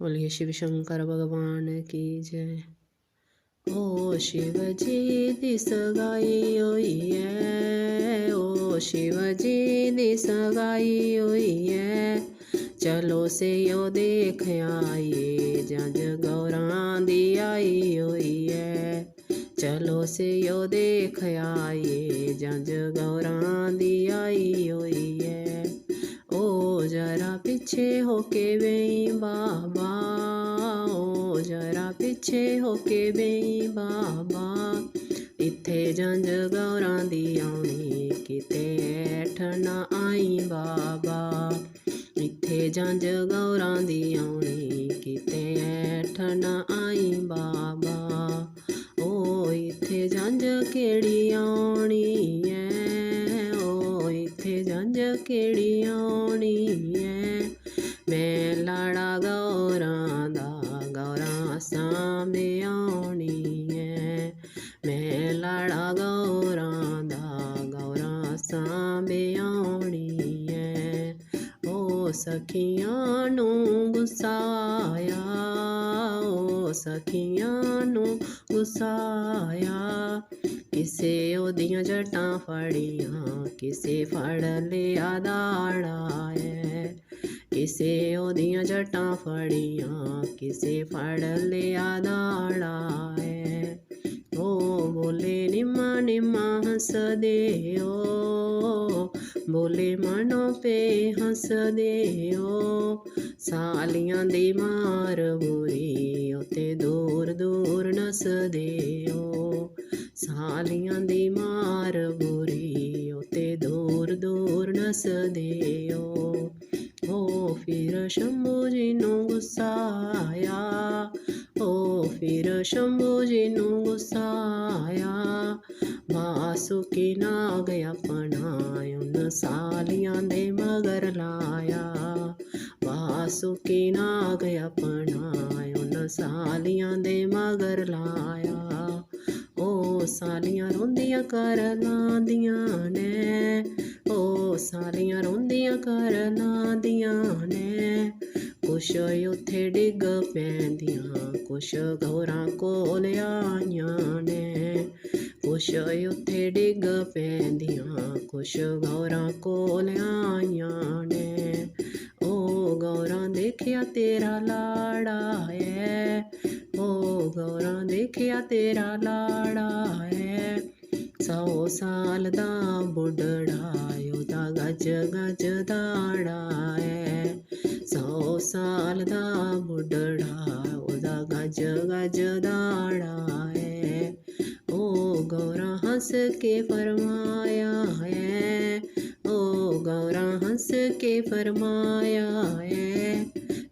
बोलिए शिव शंकर भगवान की जय। ओ शिव जी दी सगाई होई है, ओ शिव जी दी सगाई होई है, चलो से यो देख आइए जंज गौरां दी आई होई है, चलो से यो देख आइए जंज गौरां दी आई होई है। ओ जरा पीछे होके बेई बाबा, ओ जरा पीछे होके बेई बाबा, इत्थे जंज गौरां दी आउणी किते ऐठ ना आई बाबा, इत्थे जंज गौरां दी आउणी किते ऐठ ना आई बाबा। ओ इत्थे जंज केड़ी आउणी ऐ, ओ इत्थे जंज केड़ी आउणी ऐ, मैं लाड़ा गौरां दा गौरां सांभे आउणी ऐ, मैं लाड़ा गौरां दा गौरां सांभे आउणी ऐ। ओ सखियां नू गुस्सा आया, ओ सखियां नू गुस्सा आया, किसे ओदियां जटां फड़ियां किसे फड़ लिया दाड़ा ऐ, किसे ओदियां जटां फड़ियां किसे फड़ लिया दाड़ा ऐ। ओ बोले निम्मा निम्मा हंसदे ओ, बोले मनो पे हंसदे ओ, सालियां दी मार बुरी उत्ते दूर दूर नसदे ओ, सालियां दी मार बुरी उत्ते दूर दूर नसदे ओ। ओ फिर शंभू जी नू गुस्सा आया, ओ फिर शंभू जी नू गुस्सा आया, वासुकी नाग अपना उन सालियां दे मगर लाया, वासुकी नाग अपना उन सालियां दे मगर लाया। ओ सालियां रोंदियां कर लांदियां ने, ओ सालियां रोंदियां कर लांदियां ने, कुछ उत्थे डिग पैंदियां कुछ गौरां कोल आइयां ने, कुछ उत्थे डिग पैंदियां कुछ गौरां कोल आइयां ने। ओ गौरां देखिया तेरा लाड़ा ऐ, ओ गौरां देखिया तेरा लाड़ा ऐ, 100 साल दा बुढ़ड़ा ओदा गज गज दाड़ा ऐ, 100 साल दा बुढ़ड़ा ओदा गज गज दाड़ा ऐ। ओ गौरां हंस के फरमाया है, ओ गौरां हंस के फरमाया है,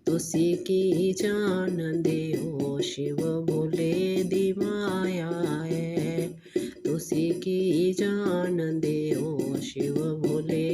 तुसी की जानदे हो शिव भोले दी माया है, तुसी की जानदे हो शिव भोले